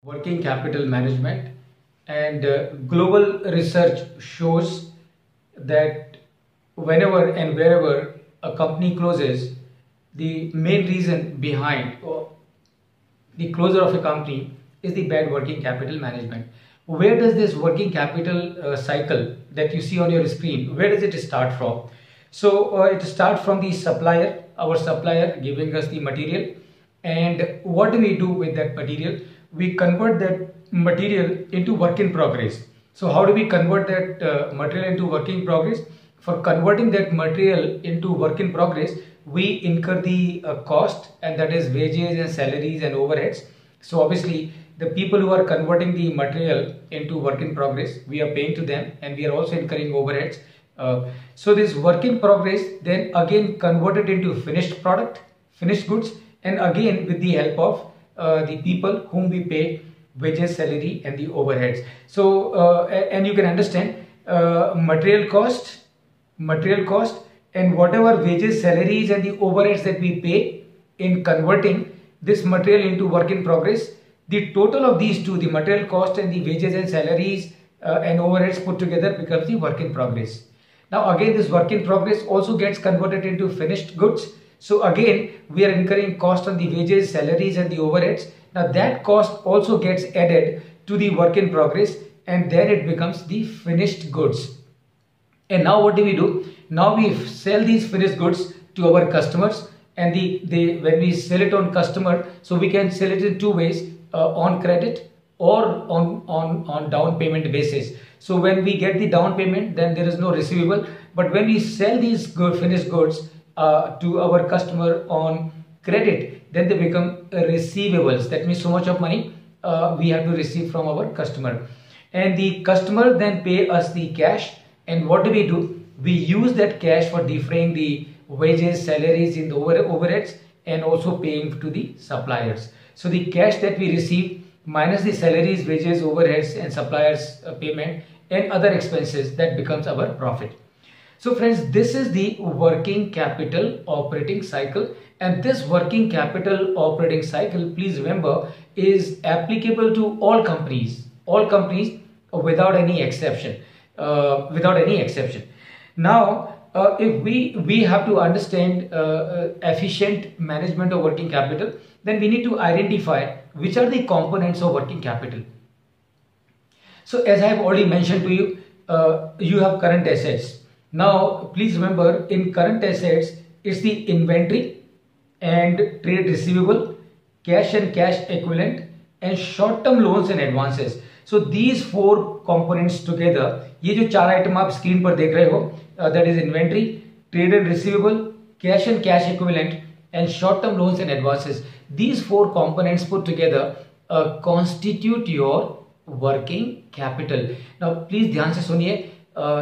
Working capital management, and global research shows that whenever and wherever a company closes, the main reason behind the closure of a company is the bad working capital management. Where does this working capital cycle that you see on your screen, where does it start from? So it starts from the supplier, our supplier giving us the material, and what do we do with that material? We convert that material into work in progress. So how do we convert that material into work in progress? For converting that material into work in progress, we incur the cost, and that is wages and salaries and overheads. So obviously the people who are converting the material into work in progress, we are paying to them, and we are also incurring overheads. So this work in progress then again converted into finished product, finished goods, and again with the help of the people whom we pay wages, salary, and the overheads. So and you can understand material cost, and whatever wages, salaries, and the overheads that we pay in converting this material into work in progress, the total of these two, the material cost and the wages and salaries and overheads put together, becomes the work in progress. Now again, this work in progress also gets converted into finished goods. So again, we are incurring cost on the wages, salaries, and the overheads. Now that cost also gets added to the work in progress, and then it becomes the finished goods. And now what do? Now we sell these finished goods to our customers, and when we sell it on customer, so we can sell it in two ways, on credit or on down payment basis. So when we get the down payment, then there is no receivable, but when we sell these finished goods to our customer on credit, then they become receivables. That means so much of money we have to receive from our customer, and the customer then pay us the cash. And what do? We use that cash for defraying the wages, salaries, in the overheads, and also paying to the suppliers. So the cash that we receive minus the salaries, wages, overheads, and suppliers payment and other expenses, that becomes our profit. So friends, this is the working capital operating cycle, and this working capital operating cycle, please remember, is applicable to all companies without any exception. Now, if we have to understand efficient management of working capital, then we need to identify which are the components of working capital. So as I have already mentioned to you, you have current assets. Now please remember, in current assets, it's the inventory and trade receivable, cash and cash equivalent, and short-term loans and advances. So these four components together, ये जो चार item आप screen पर देख रहे हो, that is inventory, trade and receivable, cash and cash equivalent, and short-term loans and advances. These four components put together constitute your working capital. Now please ध्यान से सुनिए.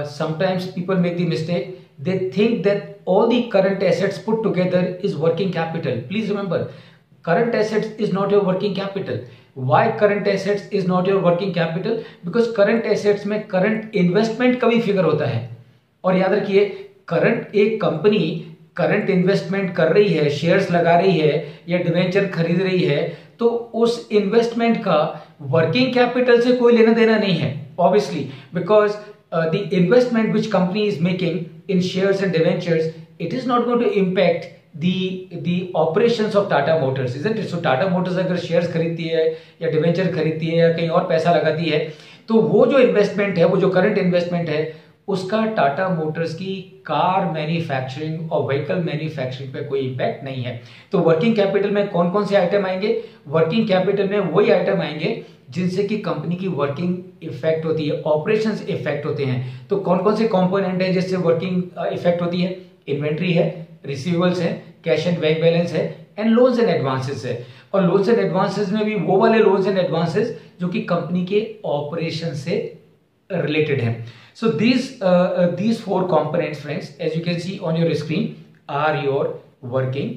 Sometimes people make the mistake. They think that all the current assets put together is working capital. Please remember, current assets is not your working capital. Why current assets is not your working capital? Because current assets में current investment का भी figure होता है. और याद रखिए, current एक company current investment कर रही है, शेयर्स लगा रही है या डिवेंचर खरीद रही है, तो उस इन्वेस्टमेंट का वर्किंग कैपिटल से कोई लेना देना नहीं है, obviously, because the investment which company is making in shares and debentures, it is not going to impact the operations of Tata Motors, isn't it? So Tata Motors अगर shares खरीदती है या डिवेंचर खरीदती है या कहीं और पैसा लगाती है, तो वो जो इन्वेस्टमेंट है, वो जो करंट इन्वेस्टमेंट है, उसका टाटा मोटर्स की कार मैन्युफैक्चरिंग और व्हीकल मैन्युफैक्चरिंग पे कोई इम्पैक्ट नहीं है. तो वर्किंग कैपिटल में कौन कौन से आइटम आएंगे? वर्किंग कैपिटल में वही आइटम आएंगे जिनसे कि कंपनी की वर्किंग इफेक्ट होती है, ऑपरेशंस इफेक्ट होते हैं. तो कौन कौन से कंपोनेंट है जिससे वर्किंग इफेक्ट होती है? इन्वेंट्री है, रिसीवेबल्स है, कैश एंड बैंक बैलेंस है, एंड लोन्स एंड एडवांसेस है. और लोन्स एंड एडवांसेस में भी वो वाले लोन्स एंड एडवांसेस जो कि कंपनी के ऑपरेशन से related है. So these four components, friends, as you can see on your screen, are your working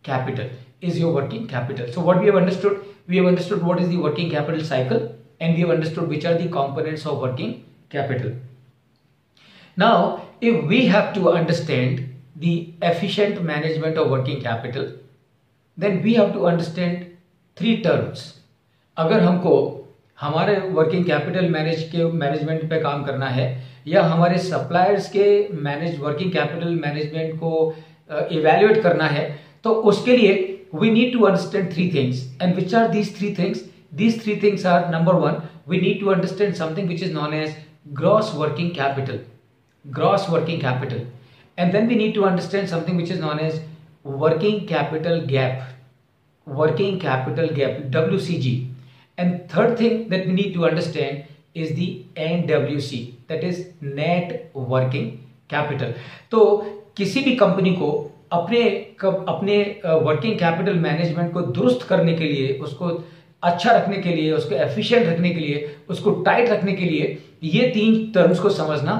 capital, is your working capital. So what we have understood what is the working capital cycle, and we have understood which are the components of working capital. Now if we have to understand the efficient management of working capital, then we have to understand three terms. अगर हमको हमारे working capital management पे काम करना है या हमारे suppliers के वर्किंग कैपिटल मैनेजमेंट को इवैल्यूएट करना है, तो उसके लिए we need to understand three things. And which are these three things? These three things are: number one, we need to understand something which is known as gross working capital. Gross working capital. And then we need to understand something which is known as working capital gap. Working capital gap, WCG. And third thing that we need to understand is the NWC, that is net working capital. तो किसी भी company को अपने working capital management को दुरुस्त करने के लिए, उसको अच्छा रखने के लिए, उसको एफिशिएंट रखने के लिए, उसको टाइट रखने के लिए ये तीन टर्म्स को समझना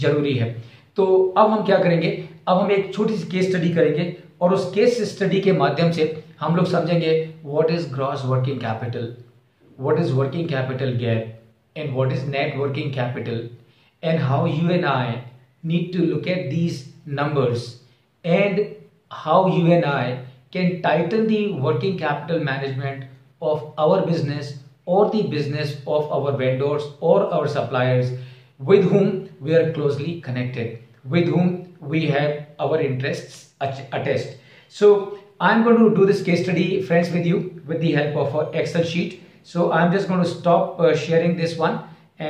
जरूरी है. तो अब हम क्या करेंगे, अब हम एक छोटी सी केस स्टडी करेंगे और उस केस स्टडी के माध्यम से हम लोग समझेंगे what is gross working capital, what is working capital gap, and what is net working capital, and how you and I need to look at these numbers, and how you and I can tighten the working capital management of our business or the business of our vendors or our suppliers with whom we are closely connected, with whom we have our interests attached. So I'm going to do this case study, friends, with you with the help of an Excel sheet. So I'm just going to stop sharing this one,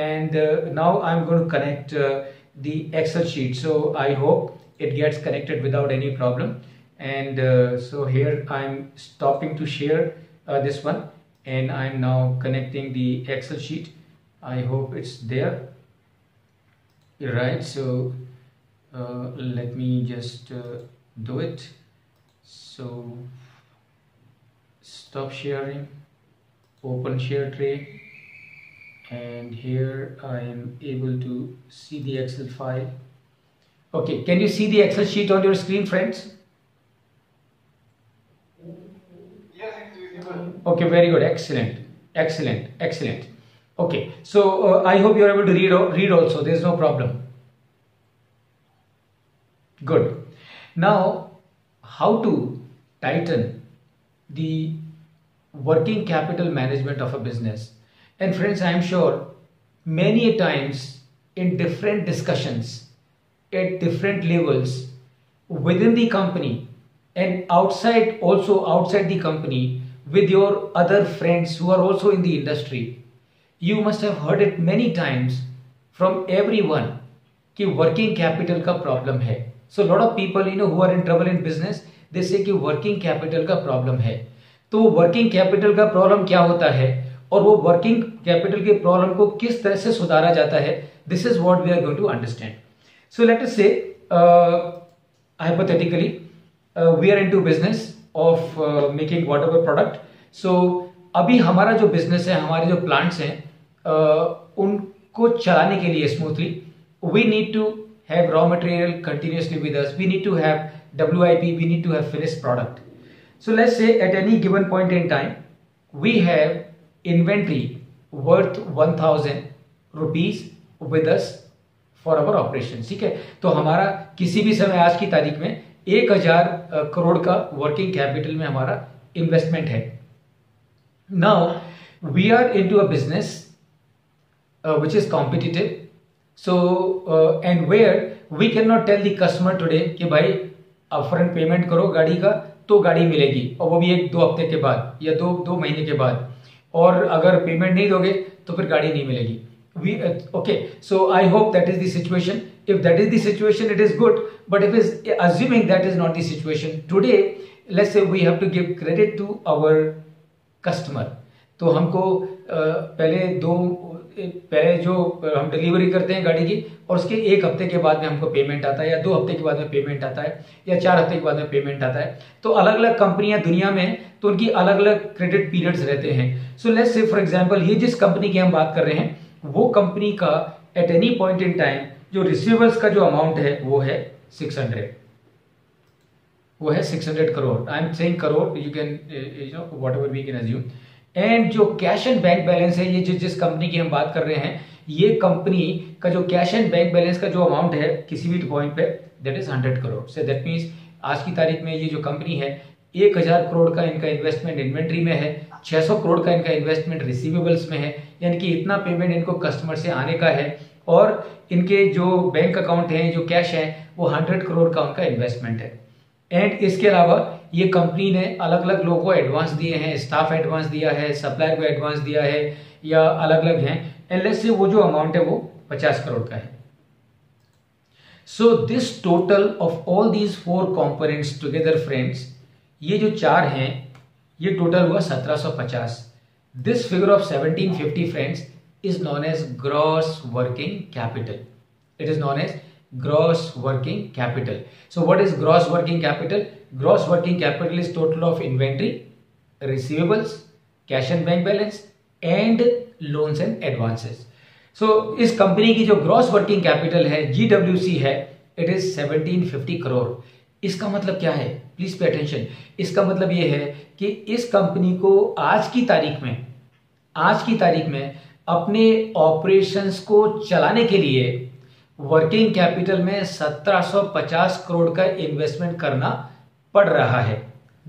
and now I'm going to connect the Excel sheet. So I hope it gets connected without any problem. And so here I'm stopping to share this one, and I'm now connecting the Excel sheet. I hope it's there, right? So let me just do it. So stop sharing, open share tray, and here I am able to see the Excel file. Okay, can you see the Excel sheet on your screen, friends? Okay, very good, excellent, excellent, excellent. Okay, so I hope you are able to read also. There is no problem. Good. Now, how to tighten the working capital management of a business? And friends, I am sure many times in different discussions at different levels within the company and outside the company, with your other friends who are also in the industry, you must have heard it many times from everyone कि working capital का problem है. So a lot of people, who are in trouble in business, they say कि working capital का problem है. तो working capital का problem क्या होता है और वो working capital के problem को किस तरह से सुधारा जाता है, this is what we are going to understand. So let us say hypothetically we are into business of making whatever product. So अभी हमारा जो बिजनेस है, हमारे जो प्लांट्स हैं, उनको चलाने के लिए smoothly we need to have raw material continuously with us, we need to have WIP, we need to have finished product. So let's say at any given point in time we have inventory worth 1000 rupees with us for our operations. ठीक है, तो हमारा किसी भी समय आज की तारीख में 1000 करोड़ का वर्किंग कैपिटल में हमारा इन्वेस्टमेंट है. Now we are into a business which is competitive. So and where we cannot tell the customer today कि भाई अपफ्रंट पेमेंट करो गाड़ी का तो गाड़ी मिलेगी, और वो भी 1-2 हफ्ते के बाद या 2 महीने के बाद, और अगर पेमेंट नहीं दोगे तो फिर गाड़ी नहीं मिलेगी. Okay, so I hope that is the situation. If that is the situation, it is good. But if is assuming that is not the situation today, let's say we have to give credit to our customer. तो हमको पहले जो हम delivery करते हैं गाड़ी की, और उसके 1 हफ्ते के बाद में हमको पेमेंट आता है, या 2 हफ्ते के बाद में पेमेंट आता है, या 4 हफ्ते के बाद में पेमेंट आता है. तो अलग अलग कंपनियां दुनिया में, तो उनकी अलग अलग क्रेडिट पीरियड्स रहते हैं. So let's say for example ये जिस कंपनी की हम बात कर रहे हैं, वो कंपनी का at any point in time जो रिसीवेबल्स का जो अमाउंट है वो है 600 crore. I am saying crore, you can whatever we can assume. And जो कैश एंड बैंक बैलेंस है, ये जिस कंपनी की हम बात कर रहे हैं, ये कंपनी का जो कैश एंड बैंक बैलेंस का जो अमाउंट है किसी भी पॉइंट पे, that is 100 crore. So that means आज की तारीख में ये जो कंपनी है 1000 करोड़ का इनका इन्वेस्टमेंट इन्वेंट्री में है, 600 करोड़ का इनका इन्वेस्टमेंट रिसीवेबल्स में है, यानी कि इतना पेमेंट इनको कस्टमर से आने का है। और इनके जो बैंक अकाउंट हैं, जो कैश है, वो 100 करोड़ का उनका इन्वेस्टमेंट है। एंड इसके अलावा ये कंपनी ने अलग अलग लोगों को एडवांस दिए हैं, स्टाफ एडवांस दिया है, सप्लायर को एडवांस दिया है, या अलग अलग हैं। एंड लेट्स से वो जो अमाउंट है वो 50 करोड़ का है। So this total of all these 4 components together friends, ये जो 4 हैं, ये टोटल हुआ 1750। This figure of 1750 friends is known as gross working capital. It is known as gross working capital. So what is gross working capital? Gross working capital is total of inventory, receivables, cash and bank balance and loans and advances. So इस company की जो gross working capital है, GWC है, it is 1750 crore. इसका मतलब क्या है? Please pay attention. इसका मतलब ये है कि इस कंपनी को आज की तारीख में अपने ऑपरेशंस को चलाने के लिए वर्किंग कैपिटल में 1750 करोड़ का इन्वेस्टमेंट करना पड़ रहा है।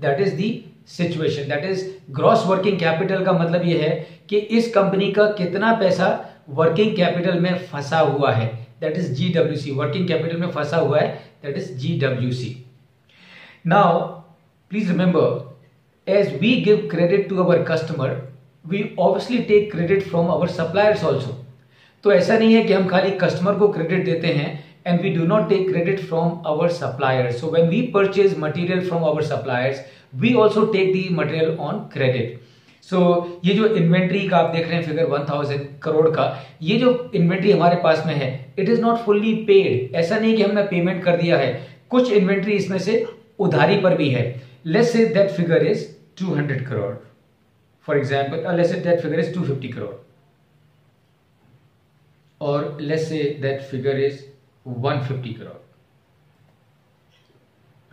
That is the situation. That is gross working capital का मतलब यह है कि इस कंपनी का कितना पैसा वर्किंग कैपिटल में फंसा हुआ है। That is GWC, working capital में फंसा हुआ है। That is GWC। Now please remember, as we give credit to our customer, we obviously take credit from our suppliers also. तो ऐसा नहीं है कि हम खाली कस्टमर को क्रेडिट देते हैं and we do not take credit from our suppliers. So when we purchase material from our suppliers, we also take the material on credit. So ये जो इन्वेंट्री का आप देख रहे हैं फिगर 1000 करोड़ का, ये जो इन्वेंट्री हमारे पास में है, it is not fully paid. ऐसा नहीं कि हमने पेमेंट कर दिया है, कुछ इन्वेंट्री इसमें से उधारी पर भी है। Let's say that figure is 200 crore. For example, let's say that figure is 250 crore, or let's say that figure is 150 crore,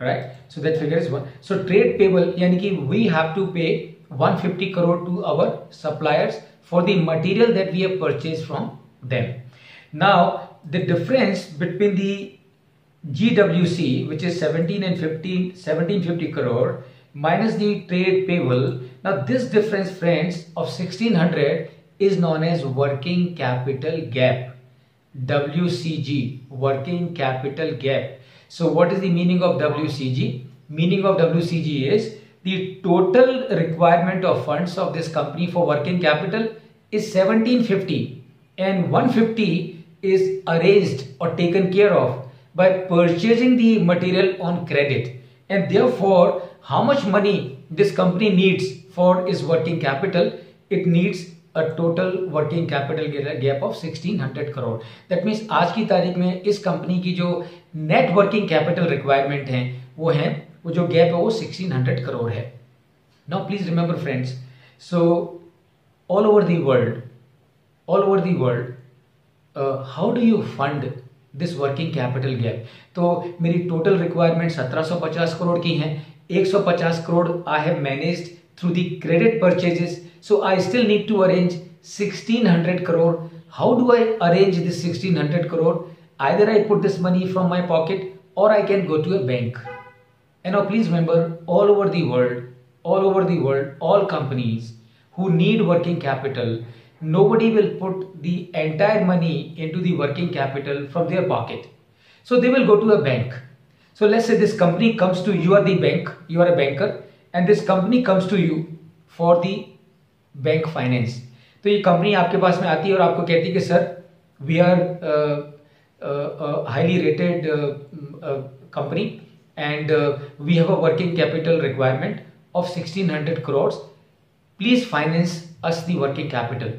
right? So that figure is 1. So trade payable, यानी कि we have to pay 150 crore to our suppliers for the material that we have purchased from them. Now the difference between the GWC, which is 1750 crore minus the trade payable. Now this difference friends of 1600 is known as working capital gap, WCG, working capital gap. So what is the meaning of WCG? Meaning of WCG is the total requirement of funds of this company for working capital is 1750 and 150 is arranged or taken care of by purchasing the material on credit, and therefore how much money this company needs for its working capital? It needs a total working capital gap of 1600 crore. That means आज की तारीख में इस company की जो net working capital requirement है वो जो गैप है वो 1600 करोड़ है। Now please remember friends, so all over the world, how do you fund this working capital gap? तो मेरी टोटल रिक्वायरमेंट 1750 करोड़ की है, 150 crore I have managed through the credit purchases, so I still need to arrange 1600 crore. How do I arrange this 1600 crore? Either I put this money from my pocket or I can go to a bank. And now please remember, all over the world, all companies who need working capital, nobody will put the entire money into the working capital from their pocket. So they will go to a bank. So let's say this company comes to you, are the bank, you are a banker, and this company comes to you for the bank finance. तो ये company आपके पास में आती है और आपको कहती है कि sir, we are highly rated company and we have a working capital requirement of 1600 crores. Please finance us the working capital.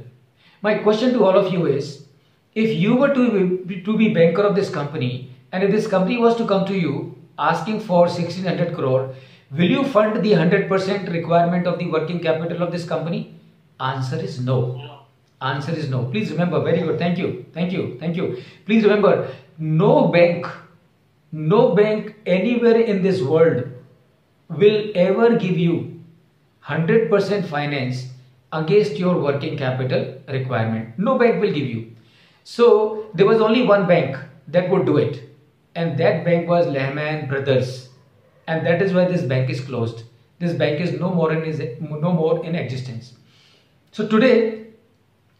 My question to all of you is, if you were to be banker of this company, and if this company was to come to you asking for 1600 crore, will you fund the 100% requirement of the working capital of this company? Answer is no. Answer is no. Please remember, very good. Thank you. Please remember, no bank anywhere in this world will ever give you 100% finance against your working capital requirement. No bank will give you. So there was only one bank that would do it, and that bank was Lehman Brothers, and that is why this bank is closed. this bank is no more in existence. So today,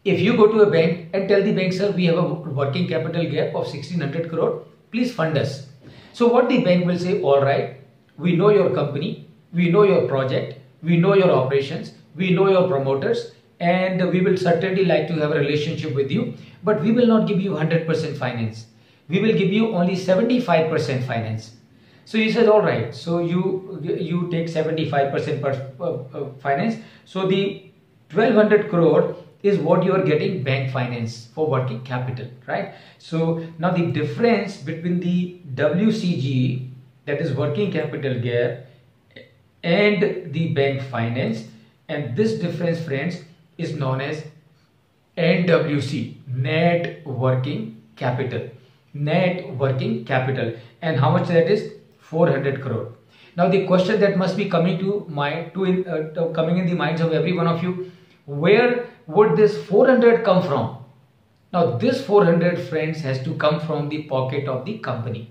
if you go to a bank and tell the bank, sir, we have a working capital gap of 1600 crore, please fund us. So what the bank will say, all right, we know your company, we know your project, we know your operations, we know your promoters, and we will certainly like to have a relationship with you, but we will not give you 100% finance. We will give you only 75% finance. So he says, all right, so you take 75% finance. So the 1200 crore is what you are getting bank finance for working capital, right? So now the difference between the WCG, that is working capital gap, and the bank finance, and this difference, friends, is known as NWC, net working capital. Net working capital. And how much that is? 400 crore. Now the question that must be coming coming in the minds of every one of you, where would this 400 come from? Now this 400, friends, has to come from the pocket of the company.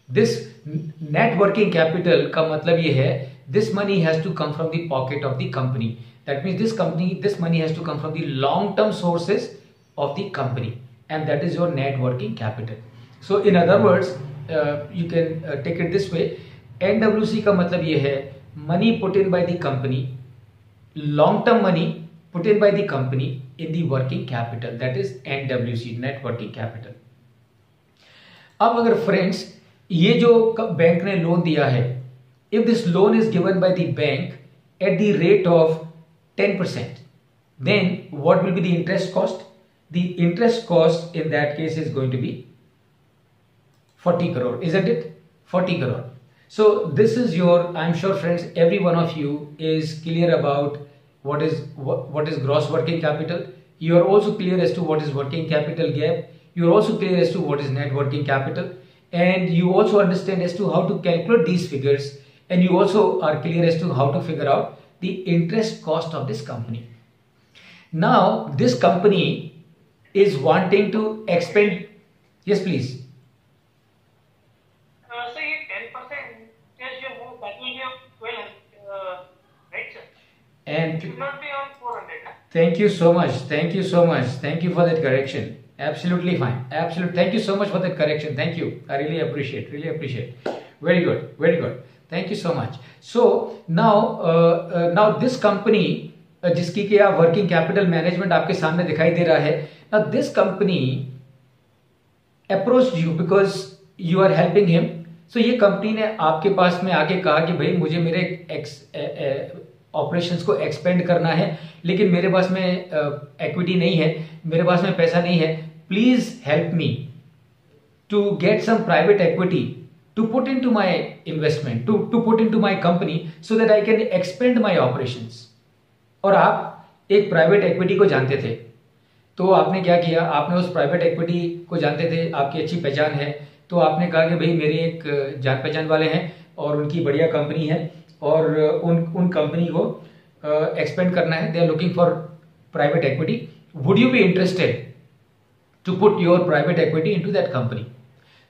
This net working capital का मतलब ये है, this money has to come from the pocket of the company. That means this money has to come from the long-term sources of the company, and that is your net working capital. So in other words, you can take it this way. NWC का मतलब ये है, money put in by the company, long-term money put in by the company in the working capital, that is NWC, net working capital. अब अगर friends ये जो bank ने loan दिया है, if this loan is given by the bank at the rate of 10%, then what will be the interest cost? The interest cost in that case is going to be 40 crore, isn't it? 40 crore. So this is your, I'm sure, friends, every one of you is clear about what is gross working capital. You are also clear as to what is working capital gap. You are also clear as to what is net working capital, and you also understand as to how to calculate these figures, and you also are clear as to how to figure out the interest cost of this company. Now this company is wanting to expand. Yes, please. So 10% yes, that will be on 12, right, sir? And it will not be on 400. Thank you so much. Thank you so much. Thank you for that correction. Absolutely fine. Absolutely. Thank you so much for that correction. Thank you. I really appreciate. Really appreciate. Very good. Very good. Thank you so much. So now this company, जिसकी क्या working capital management आपके सामने दिखाई दे रहा है, now this company approached you because you are helping him. So ये company ने आपके पास में आके कहा कि भाई मुझे मेरे ऑपरेशंस को एक्सपेंड करना है, लेकिन मेरे पास में इक्विटी नहीं है, मेरे पास में पैसा नहीं है, please help me to get some private equity to put into my investment, to put into my company so that I can expand my operations. और आप एक प्राइवेट इक्विटी को जानते थे, तो आपने क्या किया, आपने उस प्राइवेट इक्विटी को जानते थे, आपकी अच्छी पहचान है, तो आपने कहा कि भाई मेरे एक जान पहचान वाले हैं और उनकी बढ़िया कंपनी है और उन कंपनी को एक्सपेंड करना है, they are looking for private equity, would you be interested to put your private equity into that company?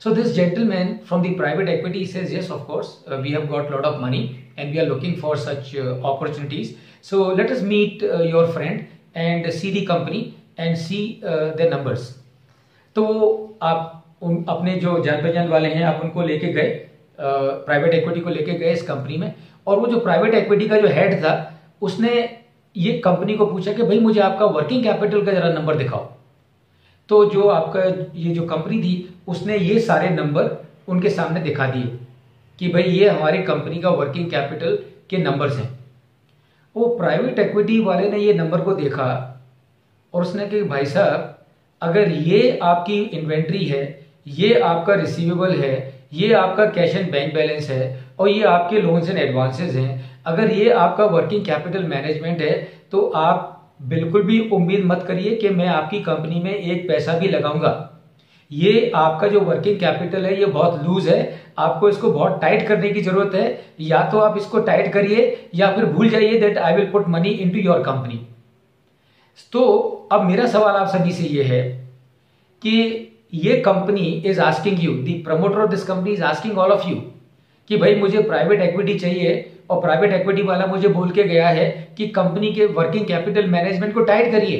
So this gentleman from the private equity says, yes, of course, we have got a lot of money and we are looking for such opportunities. So let us meet your friend and see the company and see their numbers. तो आप अपने जो जान पहचान वाले हैं आप उनको लेके गए, प्राइवेट इक्विटी को लेके गए इस कंपनी में, और वो जो प्राइवेट इक्विटी का जो हेड था उसने ये कंपनी को पूछा कि भाई मुझे आपका वर्किंग कैपिटल का जरा नंबर दिखाओ। तो जो आपका ये जो कंपनी थी उसने ये सारे नंबर उनके सामने दिखा दिए कि भाई ये हमारी कंपनी का वर्किंग कैपिटल के नंबर्स हैं। वो प्राइवेट इक्विटी वाले ने ये नंबर को देखा और उसने कहा भाई साहब, अगर ये आपकी इन्वेंट्री है, ये आपका रिसीवेबल है, ये आपका कैश एंड बैंक बैलेंस है और ये आपके लोन्स एंड एडवांसेस हैं, अगर ये आपका वर्किंग कैपिटल मैनेजमेंट है, तो आप बिल्कुल भी उम्मीद मत करिए कि मैं आपकी कंपनी में एक पैसा भी लगाऊंगा। ये आपका जो वर्किंग कैपिटल है ये बहुत लूज है, आपको इसको बहुत टाइट करने की जरूरत है, या तो आप इसको टाइट करिए या फिर भूल जाइए that I will put money into your company. तो अब मेरा सवाल आप सभी से ये है कि ये company is asking you, the promoter of this company is asking all of you कि भाई मुझे प्राइवेट इक्विटी चाहिए और प्राइवेट इक्विटी वाला मुझे बोल के गया है कि कंपनी के वर्किंग कैपिटल मैनेजमेंट को टाइट करिए,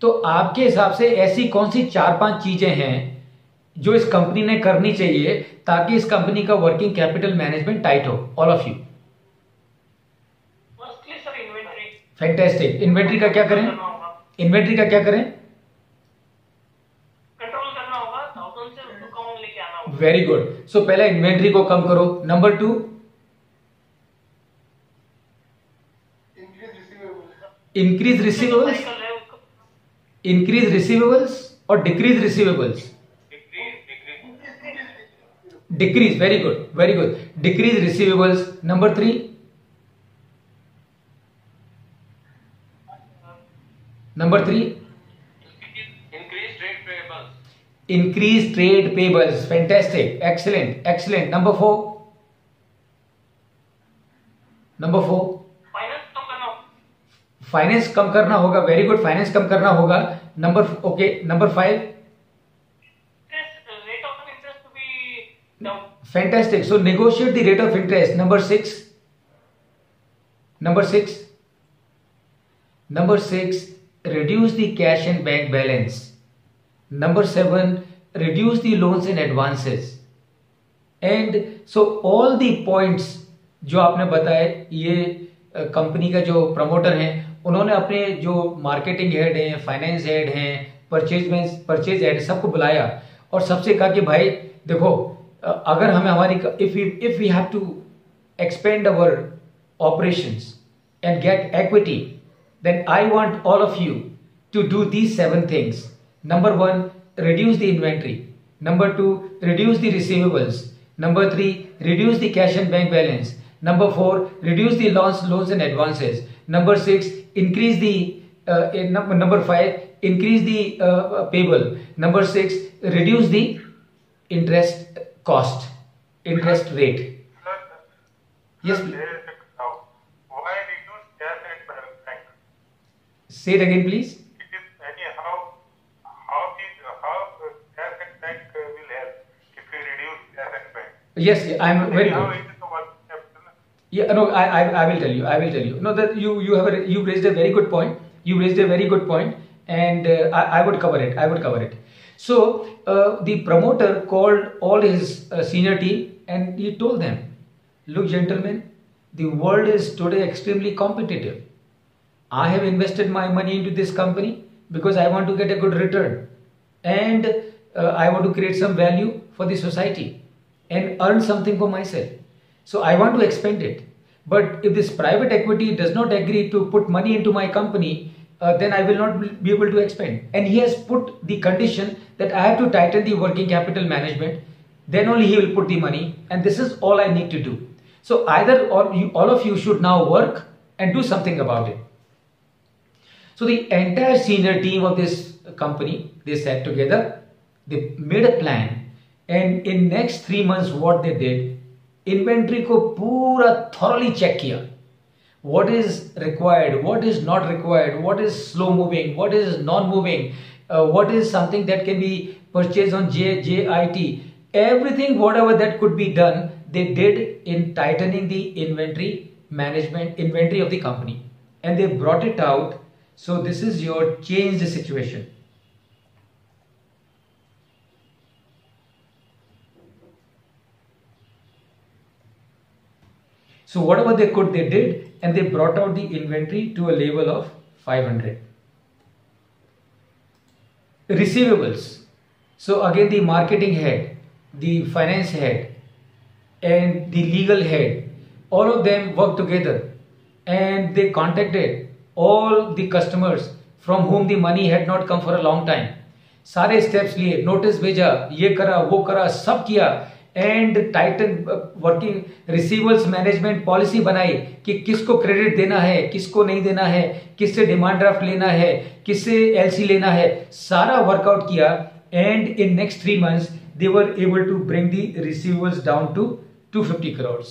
तो आपके हिसाब से ऐसी कौन सी 4-5 चीजें हैं जो इस कंपनी ने करनी चाहिए ताकि इस कंपनी का वर्किंग कैपिटल मैनेजमेंट टाइट हो? All of you. Firstly sir inventory. Fantastic. Inventory का क्या करें? इन्वेंट्री का क्या करें? कंट्रोल करना होगा, 1000 से उसको कम लेके आना होगा। Very good. सो पहले इन्वेंट्री को कम करो। Number 2, increase receivables. Increase receivables और decrease receivables? Decrease. Very good, very good. Decrease receivables. Number 3, number 3, increase trade payables. increase trade payables. Fantastic, excellent, excellent. Number 4, number 4, finance कम करना होगा। Very good, finance कम करना होगा। Number okay, number 5, rate of interest to be down. Fantastic. So negotiate the rate of interest. Number 6, number 6, number 6, reduce the cash and bank balance. Number 7, reduce the loans and advances. And so all the points जो आपने बताए, ये company का जो promoter हैं उन्होंने अपने जो मार्केटिंग हेड हैं, फाइनेंस हेड हैं, परचेज हेड, सबको बुलाया और सबसे कहा कि भाई देखो, अगर हमें हमारी if we have to expand our operations and get equity, then I want all of you to do these 7 things. Number 1, reduce the inventory. Number 2, reduce the receivables. Number 3, reduce the cash and bank balance. Number 4, reduce the loans and advances. Number 6, increase the number 5, increase the payable. Number 6, reduce the interest cost, interest rate. Yes, please. Say it again, please. It is anyhow how cash and bank will help if we reduce cash and bank. Yes, I am very How good. it is the working capital? Yeah, no, I will tell you. I will tell you. No, that you raised a very good point. You raised a very good point, and I would cover it. I would cover it. So the promoter called all his senior team and he told them, "Look, gentlemen, the world is today extremely competitive. I have invested my money into this company because I want to get a good return, and I want to create some value for the society and earn something for myself. So I want to expand it. But if this private equity does not agree to put money into my company, then I will not be able to expand." And he has put the condition that I have to tighten the working capital management. Then only he will put the money, and this is all I need to do. So either or all of you should now work and do something about it. So the entire senior team of this company, they sat together, they made a plan, and in next 3 months what they did, inventory को पूरा thoroughly check किया. What is required, what is not required, what is slow moving, what is non-moving, what is something that can be purchased on JIT. Everything, whatever that could be done, they did in tightening the inventory management, inventory of the company, and they brought it out. So this is your changed situation. So whatever they could, they did, and they brought out the inventory to a level of 500. Receivables. So again, the marketing head, the finance head, and the legal head, all of them worked together, and they contacted all the customers from whom the money had not come for a long time. सारे steps लिए, notice भेजा, ये करा, वो करा, सब किया, and Titan working receivables management policy बनाई कि किसको क्रेडिट देना है, किसको नहीं देना है, किससे डिमांड ड्राफ्ट लेना है, किससे एलसी लेना है, सारा वर्कआउट किया, and in next 3 months they were able to bring the receivables down to 250 crores.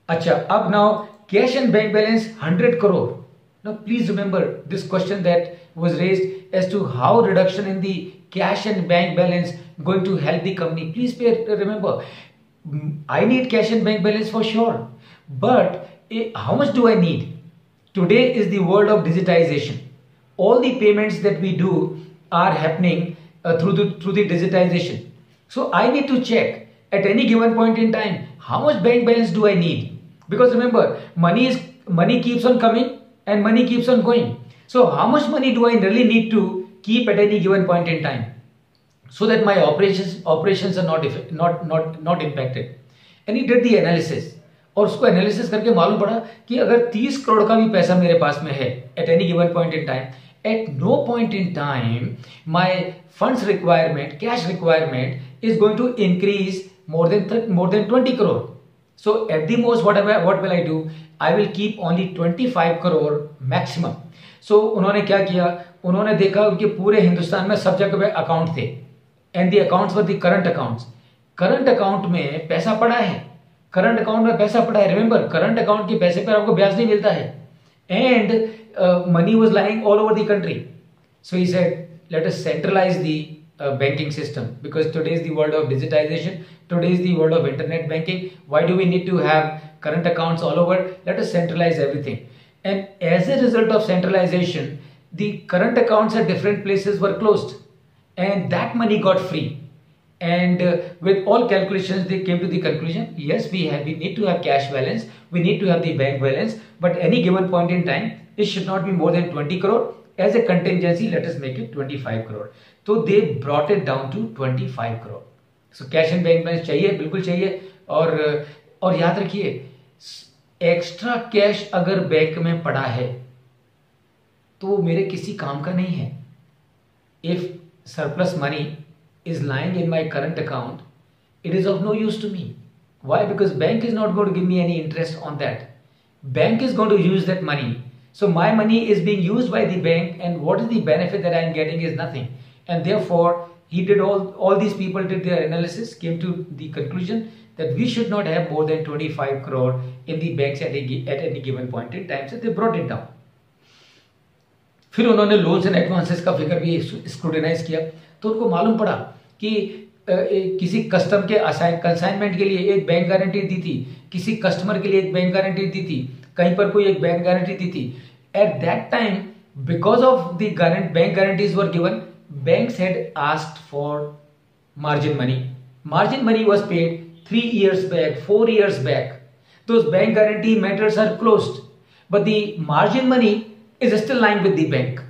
अच्छा, अब now cash and bank balance 100 crore. Now please remember this question that was raised as to how reduction in the cash and bank balance going to help the company. Please remember, I need cash and bank balance for sure, But how much do I need? Today is the world of digitization. All the payments that we do are happening through the digitization. So I need to check at any given point in time how much bank balance do I need, because remember, money keeps on coming and money keeps on going. So how much money do I really need to keep at any given point in time, so that my operations are not impacted. And he did the analysis, और उसको analysis करके मालूम पड़ा कि अगर 30 करोड़ का भी पैसा मेरे पास में है at any given point in time, at no point in time my funds requirement, cash requirement is going to increase more than 20 crore. So at the most what will I do? I will keep only 25 crore maximum. So उन्होंने क्या किया, उन्होंने देखा कि पूरे हिंदुस्तान में सब जगह पे अकाउंट थे and the accounts were the current accounts. Current account में पैसा पड़ा है, करंट अकाउंट में पैसा पड़ा है. रिमेंबर, करंट अकाउंट के पैसे पर आपको ब्याज नहीं मिलता है. And money was lying all over the country. So he said, let us centralize the banking system, because today is the world of digitization, today is the world of internet banking. Why do we need to have current accounts all over? Let us centralize everything. And as a result of centralization, the current accounts at different places were closed and that money got free. And with all calculations, they came to the conclusion, yes, we need to have cash balance, we need to have the bank balance, but any given point in time, it should not be more than 20 crore. As a contingency, let us make it 25 crore. So they brought it down to 25 crore. So cash and bank balance चाहिए, बिल्कुल चाहिए. और याद रखिए, extra cash अगर bank में पड़ा है तो मेरे किसी काम का नहीं है. If surplus money is lying in my current account, it is of no use to me. Why? Because bank is not going to give me any interest on that. Bank is going to use that money. So my money is being used by the bank, and what is the benefit that I am getting is nothing. And therefore, he did all these people did their analysis, came to the conclusion that we should not have more than 25 crore in the banks at any given point in time. So they brought it down. फिर उन्होंने loans and advances का figure भी scrutinise किया, तो उनको मालूम पड़ा कि किसी कस्टम के कंसाइनमेंट के लिए एक बैंक गारंटी दी थी, किसी कस्टमर के लिए एक बैंक गारंटी दी थी, कहीं पर कोई एक बैंक गारंटी दी थी. At that time, because of the bank guarantees were given, banks had asked for margin money. Margin money was paid 3 years back, 4 years back. Those bank guarantee matters are closed, but the margin money is still lying with the bank.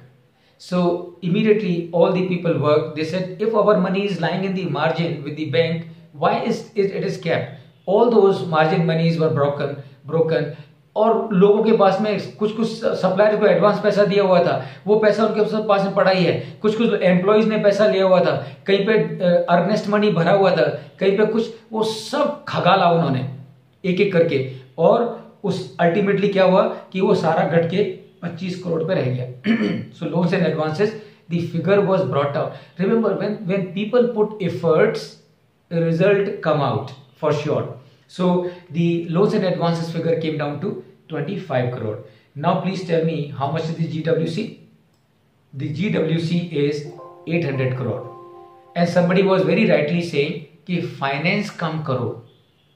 So immediately all the people worked. They said, if our money is lying in the margin with the bank, why is it is kept? All those margin monies were broken. और लोगों के पास में कुछ supplier को advance पैसा दिया हुआ था, वो पैसा उनके पास में पड़ा ही है. कुछ एम्प्लॉइज ने पैसा लिया हुआ था, कहीं पे अर्नेस्ट मनी भरा हुआ था, कहीं पे कुछ, वो सब खगाला उन्होंने एक एक करके. और उस अल्टीमेटली क्या हुआ कि वो सारा घट के 25 करोड़ पे रह गया. So loans and advances, the figure was brought out. Remember, when people put efforts, result come out for sure. So the loans and advances figure came down to 25 crore. Now please tell me, how much is the GWC? The GWC is 800 crore. And somebody was very rightly saying कि finance कम करो,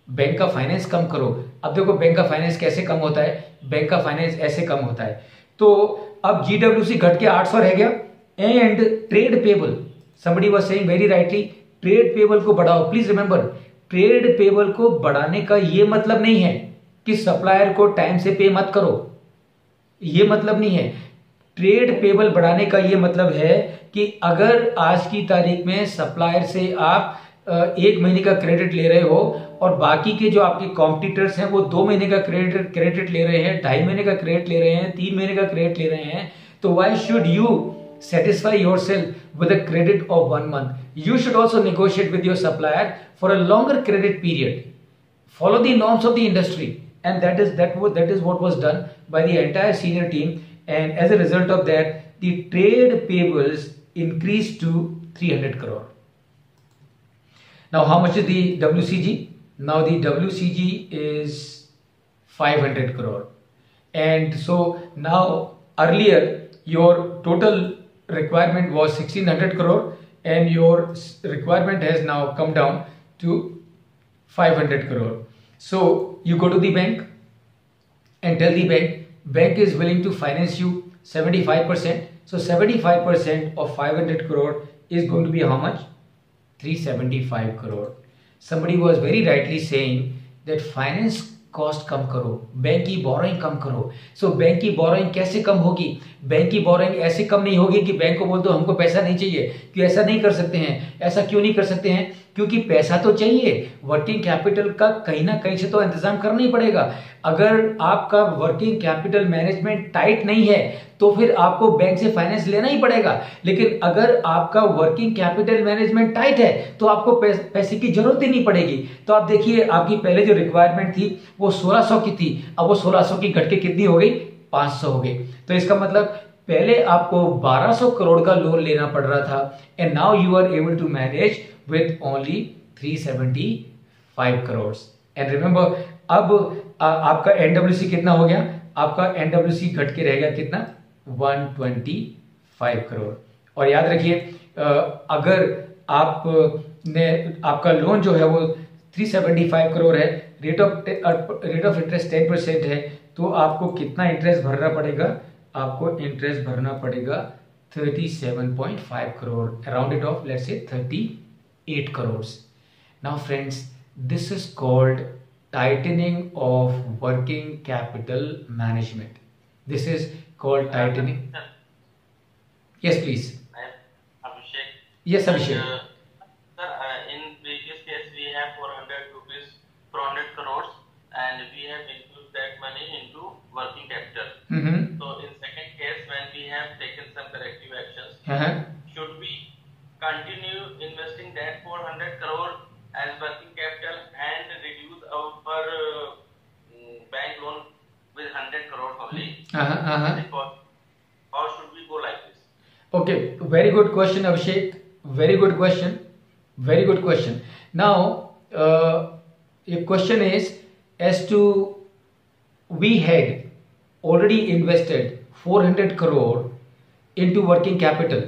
bank का finance कम करो. अब देखो bank का finance कैसे कम होता है, बैंक का फाइनेंस ऐसे कम होता है. तो अब GWC घट के 800 रह गया. And trade payable, somebody was saying very rightly, trade payable को बढ़ाओ. प्लीज रिमेंबर, ट्रेड पेबल को बढ़ाने का ये मतलब नहीं है कि सप्लायर को टाइम से पे मत करो, ये मतलब नहीं है. ट्रेड पेबल बढ़ाने का ये मतलब है कि अगर आज की तारीख में सप्लायर से आप 1 महीने का क्रेडिट ले रहे हो और बाकी के जो आपके कॉम्पिटिटर्स हैं वो 2 महीने का क्रेडिट ले रहे हैं, 2.5 महीने का क्रेडिट ले रहे हैं, 3 महीने का क्रेडिट ले रहे हैं, तो why should you satisfy yourself with a credit of 1 month? You should also negotiate with your supplier for a longer credit period. Follow the norms of the industry, and that is what was done by the entire senior team. And as a result of that, the trade payables increased to 300 crore. Now, how much is the WCG? Now the WCG is 500 crore. And so now, earlier your total requirement was 1600 crore and your requirement has now come down to 500 crore. So you go to the bank and tell the bank is willing to finance you 75%. So 75% of 500 crore is going to be how much? 375 crore. Somebody was very rightly saying that finance cost कम करो, bank की borrowing कम करो. So bank की borrowing कैसे कम होगी? Bank की borrowing ऐसे कम नहीं होगी कि बैंक को बोल दो हमको पैसा नहीं चाहिए. क्यों ऐसा नहीं कर सकते हैं? ऐसा क्यों नहीं कर सकते हैं? क्योंकि पैसा तो चाहिए. वर्किंग कैपिटल का कहीं ना कहीं से तो इंतजाम करना ही पड़ेगा. अगर आपका वर्किंग कैपिटल मैनेजमेंट टाइट नहीं है तो फिर आपको बैंक से फाइनेंस लेना ही पड़ेगा. लेकिन अगर आपका वर्किंग कैपिटल मैनेजमेंट टाइट है तो आपको पैसे की जरूरत ही नहीं पड़ेगी. तो आप देखिए, आपकी पहले जो रिक्वायरमेंट थी वो 1600 की थी, अब वो 1600 की घट के कितनी हो गई? 500 हो गई. तो इसका मतलब पहले आपको 1200 करोड़ का लोन लेना पड़ रहा था, and now you are able to manage with only 375 crore. And remember, अब आपका एनडब्ल्यूसी कितना हो गया? आपका एनडब्ल्यूसी घट के रह गया कितना? 125 करोड़. और याद रखिए, अगर आपका लोन जो है वो 375 करोड़ है, रेट ऑफ इंटरेस्ट 10% है, तो आपको कितना इंटरेस्ट भरना पड़ेगा? आपको इंटरेस्ट भरना पड़ेगा 37.5 crore, around it of let's say 38 crore. Now friends, this is called tightening of working capital management. This is called tightening. Yes, please. Abhishek. Yes, Abhishek. Sir, in previous case we have 400 crores, and we have infused that money into working capital. So in second case, when we have taken some corrective actions, should we continue investing that 400 crore as working capital and reduce our bank loan with 100 crore only? Or should we go like this? Okay, very good question, Abhishek. Very good question. Very good question. Now, your question is as to we had already invested 400 crore into working capital.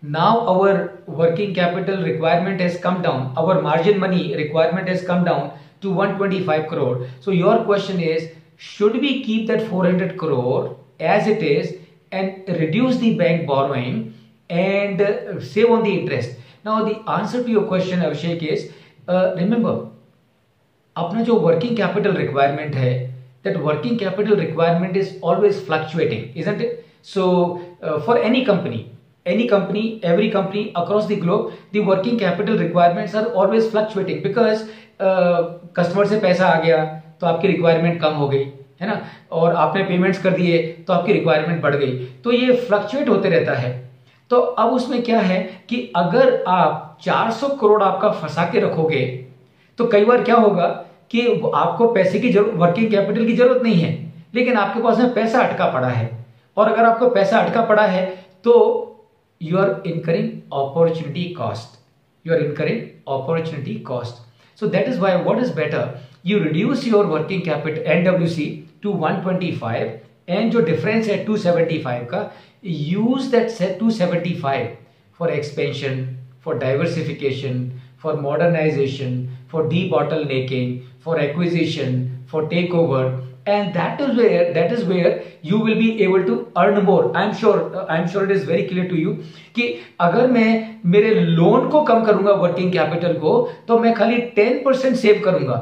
Now our working capital requirement has come down. Our margin money requirement has come down to 125 crore. So your question is, should we keep that 400 crore as it is and reduce the bank borrowing and save on the interest? Now the answer to your question, Abhishek, is remember, अपना जो working capital requirement है, that working capital requirement is always fluctuating, isn't it? So for any company, every company across the globe, the working capital requirements are always fluctuating because customer से पैसा आ गया तो आपकी requirement कम हो गई, है ना, और आपने पेमेंट्स कर दिए तो आपकी रिक्वायरमेंट बढ़ गई. तो ये फ्लक्चुएट होते रहता है. तो अब उसमें क्या है कि अगर आप 400 करोड़ आपका फंसा के रखोगे तो कई बार क्या होगा कि आपको पैसे की जरूरत, वर्किंग कैपिटल की जरूरत नहीं है, लेकिन आपके पास में पैसा अटका पड़ा है. और अगर आपको पैसा अटका पड़ा है तो you are incurring opportunity cost. So that is why what is better, you reduce your working capital NWC to 125 and जो difference है 275 का, use that 275 for expansion, for diversification, for modernization, for debottlenecking, for acquisition, for takeover, and that is where you will be able to earn more. I'm sure it is very clear to you कि अगर मैं मेरे loan को कम करूंगा working capital को तो मैं खाली 10% सेव करूंगा,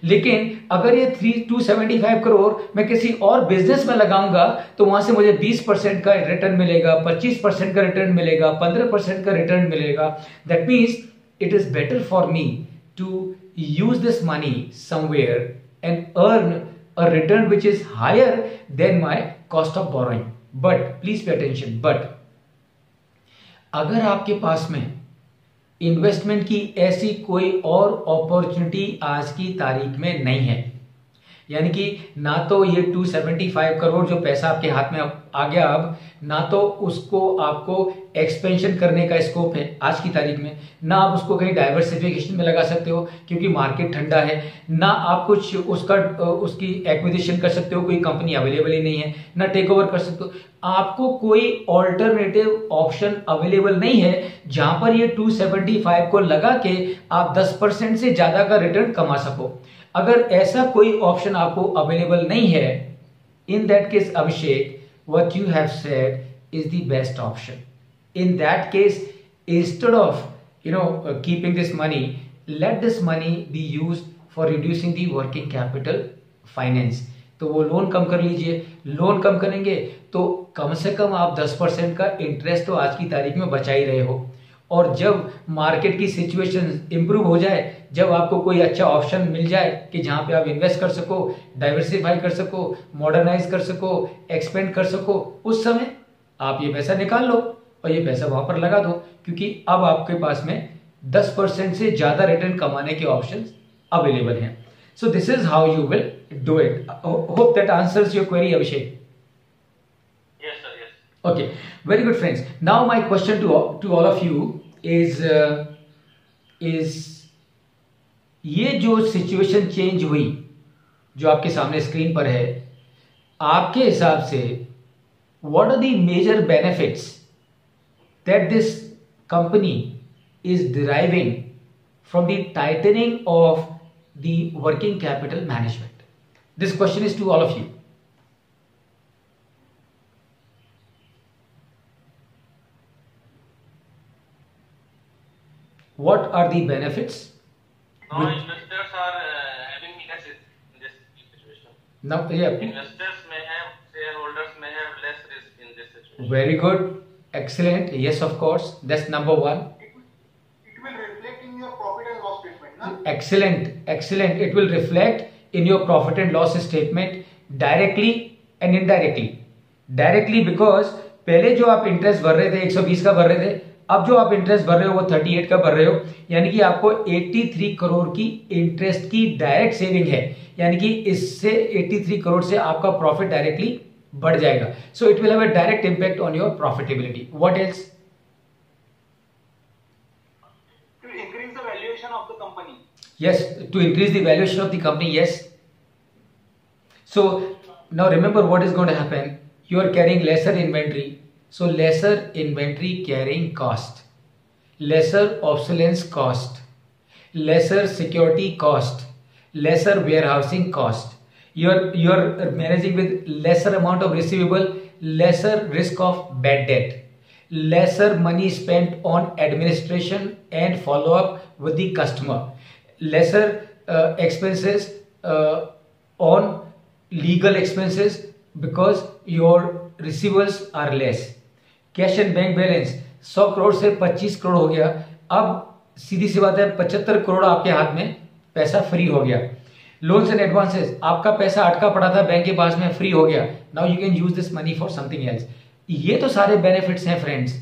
लेकिन अगर ये 275 करोड़ मैं किसी और बिजनेस में लगाऊंगा तो वहां से मुझे 20% का रिटर्न मिलेगा, 25% का रिटर्न मिलेगा, 15% का रिटर्न मिलेगा. That means it is better for me to use this money somewhere and earn a return which is higher than my cost of borrowing. But please pay attention, but अगर आपके पास में investment की ऐसी कोई और opportunity आज की तारीख में नहीं है, यानी कि ना तो ये 275 करोड़ जो पैसा आपके हाथ में आ गया, अब ना तो उसको आपको एक्सपेंशन करने का स्कोप है आज की तारीख में, ना आप उसको कहीं डाइवर्सिफिकेशन में लगा सकते हो क्योंकि मार्केट ठंडा है, ना आप कुछ उसकी एक्विजिशन कर सकते हो, कोई कंपनी अवेलेबल ही नहीं है, ना टेक ओवर कर सकते हो. आपको कोई ऑल्टरनेटिव ऑप्शन अवेलेबल नहीं है जहां पर ये 275 को लगा के आप 10% से ज्यादा का रिटर्न कमा सको. अगर ऐसा कोई ऑप्शन आपको अवेलेबल नहीं है In that case, Abhishek, what you have said is the best option. In that case, instead of keeping this money, let this money be used for reducing the working capital finance. तो वो loan कम कर लीजिए. Loan कम करेंगे तो कम से कम आप 10% का interest तो आज की तारीख में बचा ही रहे हो. और जब मार्केट की सिचुएशन इंप्रूव हो जाए, जब आपको कोई अच्छा ऑप्शन मिल जाए कि जहां पे आप इन्वेस्ट कर सको, डाइवर्सिफाई कर सको, मॉडर्नाइज कर सको, एक्सपेंड कर सको, उस समय आप ये पैसा निकाल लो और ये पैसा वहां पर लगा दो, क्योंकि अब आपके पास में 10% से ज्यादा रिटर्न कमाने के ऑप्शन अवेलेबल हैं. So this is how you will do it. Hope that answers your query, Abhishek. Yes, sir. Yes. Okay, very good, friends. Now my question to all of you is ये जो situation change हुई जो आपके सामने screen पर है, आपके हिसाब से what are the major benefits that this company is deriving from the tightening of the working capital management? This question is to all of you. What are the benefits? Now investors are having less in this situation. Now, yeah. Investors may have, shareholders may have less risk in this situation. Very good. Excellent. Yes, of course. That's number one. It will reflect in your profit and loss statement, na? Excellent. Excellent. It will reflect in your profit and loss statement directly and indirectly. Directly because पहले जो आप interest भर रहे थे 120 का भर रहे थे, अब जो आप इंटरेस्ट भर रहे हो वो 38 का भर रहे हो, यानी कि आपको 83 करोड़ की इंटरेस्ट की डायरेक्ट सेविंग है. यानी कि इससे 83 करोड़ से आपका प्रॉफिट डायरेक्टली बढ़ जाएगा. So it will have a direct impact on your profitability. What else? To increase the valuation of the company. Yes, to increase the valuation of the company. Yes. So now remember what is going to happen. You are carrying lesser inventory. So lesser inventory carrying cost, lesser obsolescence cost, lesser security cost, lesser warehousing cost. You're managing with lesser amount of receivable, lesser risk of bad debt, lesser money spent on administration and follow up with the customer, lesser expenses on legal expenses because your receivables are less. Cash and bank balance 100 crore से 25 करोड़ हो गया. अब सीधी सी बात है 75 करोड़ आपके हाथ में पैसा फ्री हो गया. लोन्स एंड एडवांसेस, आपका पैसा अटका पड़ा था बैंक के पास में, फ्री हो गया. Now you can use this money for something else. ये तो सारे बेनिफिट्स हैं फ्रेंड्स.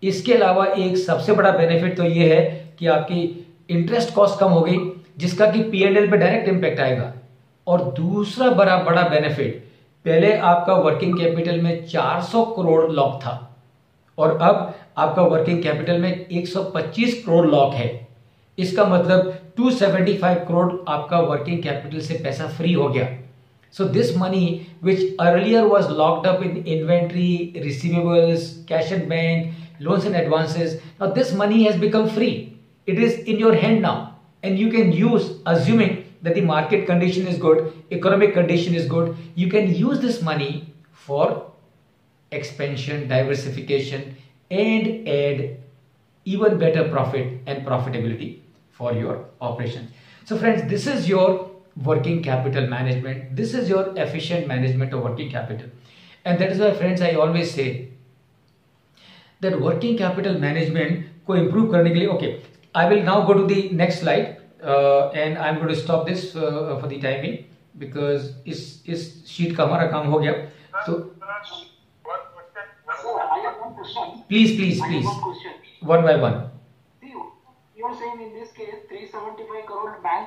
इसके अलावा एक सबसे बड़ा बेनिफिट तो ये है कि आपकी इंटरेस्ट कॉस्ट कम हो गई, जिसका कि P&L पे डायरेक्ट इंपैक्ट आएगा. और दूसरा बड़ा बेनिफिट, पहले आपका वर्किंग कैपिटल में 400 करोड़ लॉक था और अब आपका वर्किंग कैपिटल में 125 करोड़ लॉक है. इसका मतलब 275 करोड़ आपका वर्किंग कैपिटल से पैसा फ्री हो गया. So this money which earlier was locked up in inventory, receivables, cash and bank, loans and advances, now this money has become free. It is in your hand now and you can use, assuming that the market condition is good, economic condition is good, you can use this money for expansion, diversification, and add even better profit and profitability for your operation. So friends, this is your working capital management. This is your efficient management of working capital. And that is why friends, I always say that working capital management को improve करने के लिए, okay, I will now go to the next slide. And I'm going to stop this for the timing because इस sheet का हमारा काम हो गया. So Sir, I have one question. please, I have one question. one by one. See, you are saying in this case 375 crore bank